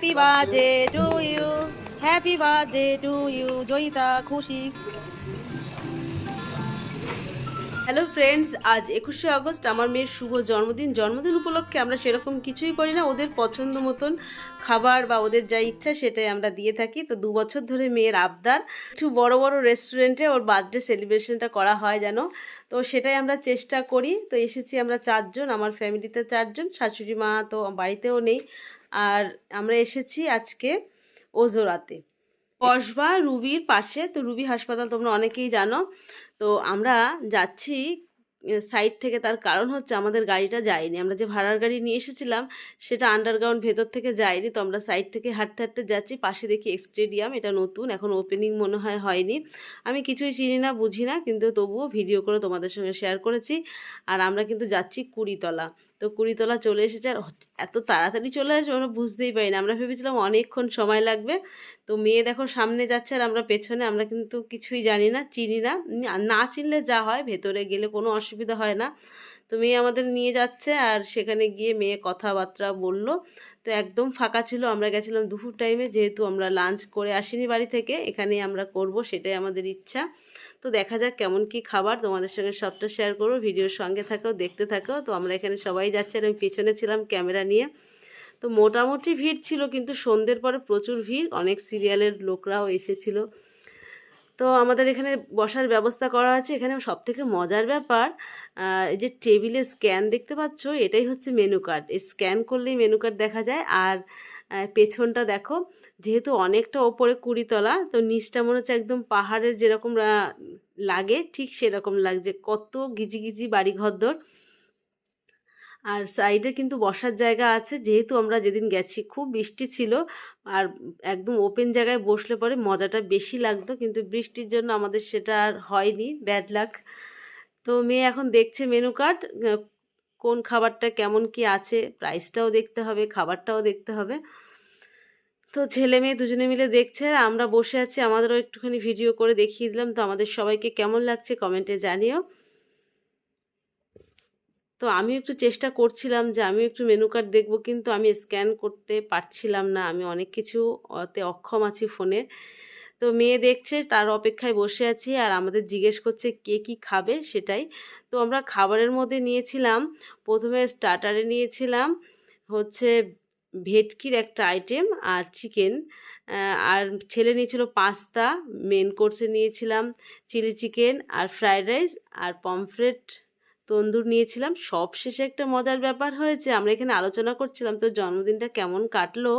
Happy birthday to you, happy birthday to you Joyita খুশি। Hello friends, আজ 21শে August আমার মেয়ের শুভ জন্মদিন। জন্মদিন উপলক্ষে আমরা সেরকম কিছুই করি না, ওদের পছন্দ মতন খাবার বা ওদের যা ইচ্ছা সেটাই আমরা দিয়ে থাকি। তো 2 বছর ধরে মেয়ের আবদার একটু বড় বড় রেস্টুরেন্টে ওর বার্থডে সেলিব্রেশনটা করা হয় যেন, তো সেটাই আমরা চেষ্টা করি। তো এসেছি আমরা 4জন, আমার ফ্যামিলিতে 4জন, শাশুড়ি মা তো বাড়িতেও নেই। আর আমরা এসেছি আজকে ওজোরাতে, কসবা রুবির পাশে। তো রুবি হাসপাতাল তোমরা অনেকেই জানো। তো আমরা যাচ্ছি সাইড থেকে, তার কারণ হচ্ছে আমাদের গাড়িটা যায়নি, আমরা যে ভাড়ার গাড়ি নিয়ে এসেছিলাম সেটা আন্ডারগ্রাউন্ড ভেতর থেকে যায়নি। তো আমরা সাইড থেকে হাঁটতে হাঁটতে যাচ্ছি, পাশে দেখি স্টেডিয়াম, এটা নতুন, এখন ওপেনিং মনে হয় হয়নি। আমি কিছুই চিনি না বুঝি না, কিন্তু তবুও ভিডিও করে তোমাদের সঙ্গে শেয়ার করেছি। আর আমরা কিন্তু যাচ্ছি কুড়িতলা। তো কুড়িতলা চলে এসেছে, আর এত তাড়াতাড়ি চলে আসবে আমরা বুঝতেই পারি না, আমরা ভেবেছিলাম অনেকক্ষণ সময় লাগবে। তো মেয়ে দেখো সামনে যাচ্ছে আর আমরা পেছনে, আমরা কিন্তু কিছুই জানি না, চিনি না, না চিনলে যা হয় ভেতরে গেলে কোনো অসুবিধা হয় না। তো মেয়ে আমাদের নিয়ে যাচ্ছে, আর সেখানে গিয়ে মেয়ে কথাবার্তা বলল। তো একদম ফাঁকা ছিল, আমরা গেছিলাম দুপুর টাইমে, যেহেতু আমরা লাঞ্চ করে আসিনি বাড়ি থেকে, এখানেই আমরা করব, সেটাই আমাদের ইচ্ছা। তো দেখা যাক কেমন কি খাবার, তোমাদের সঙ্গে সবটা শেয়ার করবো, ভিডিওর সঙ্গে থাকো, দেখতে থাকো। তো আমরা এখানে সবাই যাচ্ছি আর আমি পেছনে ছিলাম ক্যামেরা নিয়ে। তো মোটামুটি ভিড় ছিল, কিন্তু সন্ধ্যের পরে প্রচুর ভিড়, অনেক সিরিয়ালের লোকরাও এসেছিল। তো আমাদের এখানে বসার ব্যবস্থা করা আছে। এখানে সবথেকে মজার ব্যাপার, এই যে টেবিলে স্ক্যান দেখতে পাচ্ছ, এটাই হচ্ছে মেনু কার্ড। এই স্ক্যান করলেই মেনু কার্ড দেখা যায়। আর পেছনটা দেখো, যেহেতু অনেকটা ওপরে কুড়িতলা, তো নিচটা মনে হচ্ছে একদম পাহাড়ের যেরকম লাগে ঠিক সেরকম লাগছে, কত গিজি বাড়িঘরদর। আর সাইডে কিন্তু বসার জায়গা আছে, যেহেতু আমরা যেদিন গেছি খুব বৃষ্টি ছিল, আর একদম ওপেন জায়গায় বসলে পরে মজাটা বেশি লাগতো, কিন্তু বৃষ্টির জন্য আমাদের সেটা আর হয়নি, ব্যাড লাক। তো মেয়ে এখন দেখছে মেনু কার্ড, কোন খাবারটা কেমন কি আছে, প্রাইসটাও দেখতে হবে, খাবারটাও দেখতে হবে। তো ছেলে মেয়ে দুজনে মিলে দেখছে, আমরা বসে আছি, আমাদেরও একটুখানি ভিডিও করে দেখিয়ে দিলাম। তো আমাদের সবাইকে কেমন লাগছে কমেন্টে জানিও। তো আমি একটু চেষ্টা করছিলাম যে আমি একটু মেনু কার্ড দেখবো, কিন্তু আমি স্ক্যান করতে পারছিলাম না, আমি অনেক কিছু তে অক্ষম আছি ফোনে। তো মেয়ে দেখছে, তার অপেক্ষায় বসে আছি, আর আমাদের জিজ্ঞেস করছে কে কি খাবে সেটাই। তো আমরা খাবারের মধ্যে নিয়েছিলাম, প্রথমে স্টার্টারে নিয়েছিলাম হচ্ছে ভেটকির একটা আইটেম আর চিকেন, আর ছেলে নিয়েছিল পাস্তা। মেন কোর্সে নিয়েছিলাম চিলি চিকেন আর ফ্রায়েড রাইস আর পমফ্রেট তন্দুর নিয়েছিলাম। সব শেষে একটা মজার ব্যাপার হয়েছে, আমরা এখানে আলোচনা করছিলাম তো জন্মদিনটা কেমন কাটলো।